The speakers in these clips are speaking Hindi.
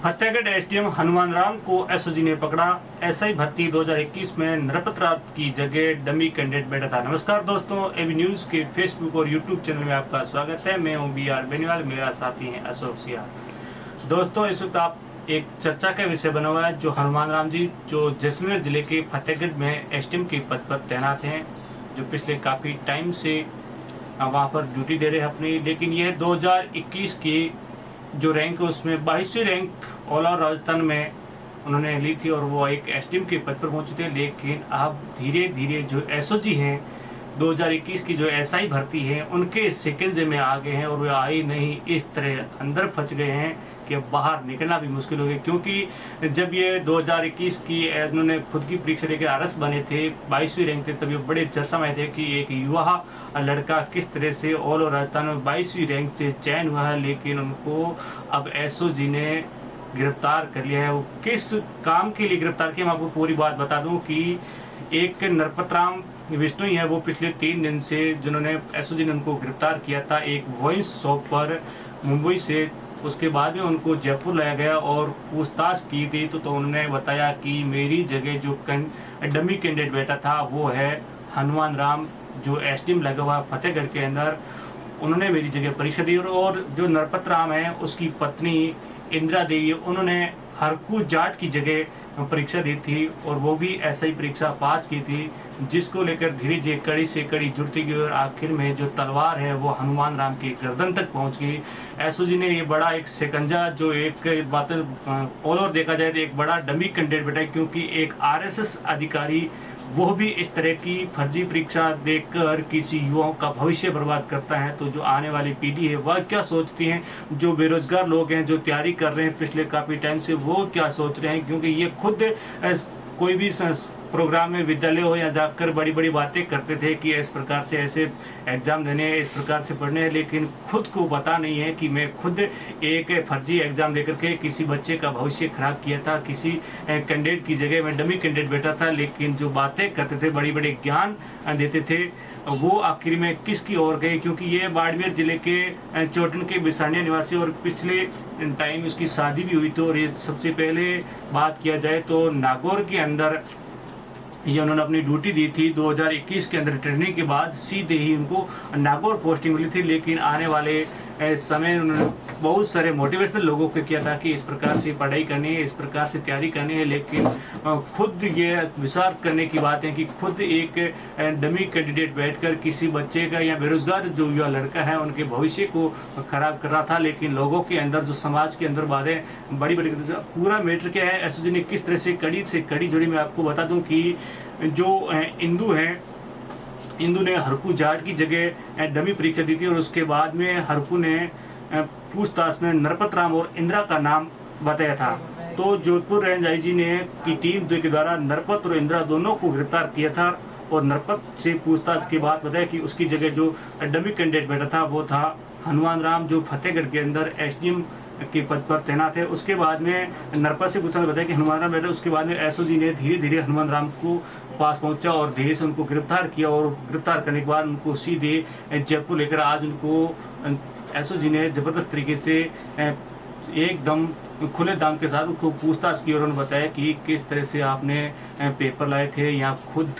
फतेहगढ़ एसडीएम हनुमान राम को एसओजी ने पकड़ा। एसआई भर्ती 2021 में नरपत राम की जगह डमी कैंडिडेट बैठा था। नमस्कार दोस्तों, एबी न्यूज के फेसबुक और यूट्यूब चैनल में आपका स्वागत है। मैं हूं BR बेनीवाल, मेरा साथी है अशोक सिया। दोस्तों, इस वक्त आप एक चर्चा का विषय बना हुआ है जो हनुमान राम जी जो जैसलमेर जिले के फतेहगढ़ में एसडीएम के पद पर तैनात हैं, जो पिछले काफ़ी टाइम से वहाँ पर ड्यूटी दे रहे हैं अपनी। लेकिन यह 2021 की जो रैंक है उसमें 22वीं रैंक ऑल ओवर राजस्थान में उन्होंने ली थी और वो एक एसडीएम के पद पर पहुंचे थे। लेकिन अब धीरे धीरे जो एसओजी हैं 2021 की जो एसआई भर्ती है उनके सेकेंड में आ गए हैं और वे आई नहीं इस तरह अंदर फंस गए हैं कि बाहर निकलना भी मुश्किल हो गया। क्योंकि जब ये 2021 की उन्होंने खुद की परीक्षा लेकर आरएस बने थे, 22वीं रैंक थे, तब ये बड़े चर्चा में थे कि एक युवा लड़का किस तरह से ऑल ओवर राजस्थान में 22वीं रैंक से चयन हुआ है। लेकिन उनको अब एसओजी ने गिरफ्तार कर लिया है। वो किस काम के लिए गिरफ्तार किया, मैं आपको पूरी बात बता दूं कि एक नरपत राम विष्णु ही है, वो पिछले 3 दिन से जिन्होंने एसओजी ने उनको गिरफ्तार किया था एक वाइन शॉप पर मुंबई से। उसके बाद में उनको जयपुर लाया गया और पूछताछ की गई तो उन्होंने बताया कि मेरी जगह जो डमी कैंडिडेट बैठा था वो है हनुमान राम, जो एसडीएम लगा हुआ फतेहगढ़ के अंदर। उन्होंने मेरी जगह परीक्षा दी और जो नरपत राम है उसकी पत्नी इंदिरा देवी, उन्होंने हरकू जाट की जगह परीक्षा दी थी और वो भी ऐसा ही परीक्षा पास की थी, जिसको लेकर धीरे धीरे कड़ी से कड़ी जुड़ती गई और आखिर में जो तलवार है वो हनुमान राम की गर्दन तक पहुंच गई। एसओजी ने ये बड़ा एक शिकंजा, जो एक बात ऑल ओवर देखा जाए तो एक बड़ा डमी कैंडिडेट बैठा है, क्योंकि एक आरएसएस अधिकारी वो भी इस तरह की फर्जी परीक्षा देकर किसी युवाओं का भविष्य बर्बाद करता है। तो जो आने वाली पीढ़ी है वह क्या सोचती हैं, जो बेरोजगार लोग हैं जो तैयारी कर रहे हैं पिछले काफ़ी टाइम से, वो क्या सोच रहे हैं। क्योंकि ये खुद कोई भी प्रोग्राम में विद्यालय हो या जाकर बड़ी बड़ी बातें करते थे कि इस प्रकार से ऐसे एग्ज़ाम देने हैं, इस प्रकार से पढ़ने हैं, लेकिन खुद को पता नहीं है कि मैं खुद एक फर्जी एग्ज़ाम देकर के किसी बच्चे का भविष्य खराब किया था, किसी कैंडिडेट की जगह में डमी कैंडिडेट बैठा था। लेकिन जो बातें करते थे, बड़ी बड़ी ज्ञान देते थे, वो आखिर में किसकी ओर गए। क्योंकि ये बाड़मेर जिले के चोटन के बिसानिया निवासी और पिछले टाइम उसकी शादी भी हुई थी। और ये सबसे पहले बात किया जाए तो नागौर के अंदर ये उन्होंने अपनी ड्यूटी दी थी। 2021 के अंदर ट्रेनिंग के बाद सीधे ही उनको नागौर पोस्टिंग मिली थी। लेकिन आने वाले समय उन्होंने बहुत सारे मोटिवेशनल लोगों को किया था कि इस प्रकार से पढ़ाई करनी है, इस प्रकार से तैयारी करनी है। लेकिन खुद ये विचार करने की बात है कि खुद एक डमी कैंडिडेट बैठकर किसी बच्चे का या बेरोजगार जो युवा लड़का है उनके भविष्य को खराब कर रहा था। लेकिन लोगों के अंदर, जो समाज के अंदर बातें बड़ी बड़ी, पूरा मैटर क्या है, एसओजी ने किस तरह से कड़ी जोड़ी में आपको बता दूं कि जो इंदू ने हरकू जाट की जगह डमी परीक्षा दी थी और उसके बाद में हरकू ने पूछताछ में नरपत राम और इंदिरा का नाम बताया था। तो जोधपुर रेंज आईजी ने की टीम के द्वारा नरपत और इंदिरा दोनों को गिरफ्तार किया था और नरपत से पूछताछ के बाद बताया कि उसकी जगह जो डमी कैंडिडेट बैठा था वो था हनुमान राम, जो फतेहगढ़ के अंदर एसडीएम के पद पर तैनात है। उसके बाद में नरपत से पूछा, बताया कि हनुमान राम बैठा। उसके बाद में एसओजी ने धीरे धीरे हनुमान राम को पास पहुंचा और धीरे से उनको गिरफ्तार किया और गिरफ्तार करने के बाद उनको सीधे जयपुर लेकर आज उनको एसओजी ने जबरदस्त तरीके से एकदम खुले दाम के साथ उनको पूछताछ की और उन्होंने बताया कि किस तरह से आपने पेपर लाए थे या खुद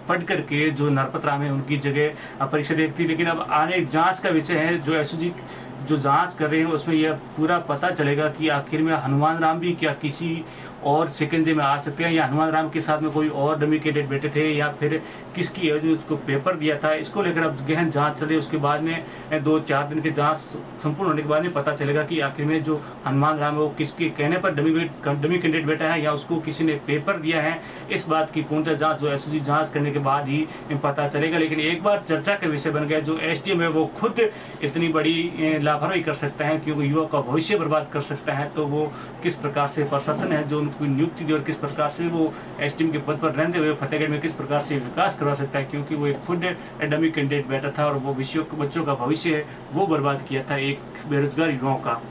पढ़ करके जो नरपत राम है उनकी जगह परीक्षा दी थी। लेकिन अब आने जांच का विषय है, जो एसओजी जो जांच कर रहे हैं उसमें यह पूरा पता चलेगा कि आखिर में हनुमान राम भी क्या किसी और शिकंजे में आ सकते हैं या हनुमान राम के साथ में कोई और डमी कैंडिडेट बैठे थे या फिर किसकी है जो उसको पेपर दिया था। इसको लेकर अब गहन जांच चल रही है। उसके बाद में 2-4 दिन की जांच संपूर्ण होने के बाद में पता चलेगा कि आखिर में जो हनुमान राम है वो किसके कहने पर डमी कैंडिडेट बैठा है या उसको किसी ने पेपर दिया है। इस बात की पूर्णतः जाँच जो एसओजी जाँच करने के बाद ही पता चलेगा। लेकिन एक बार चर्चा का विषय बन गया, जो एसडीएम है वो खुद इतनी बड़ी लापरवाही कर सकता है क्योंकि युवा का भविष्य बर्बाद कर सकता है, तो वो किस प्रकार से प्रशासन है जो उनको नियुक्ति दी और किस प्रकार से वो एसडीएम के पद पर रहते हुए फतेहगढ़ में किस प्रकार से विकास करवा सकता है। क्योंकि वो एक खुद डमी कैंडिडेट बैठा था और वो बच्चों का भविष्य वो बर्बाद किया था एक बेरोजगार युवाओं का।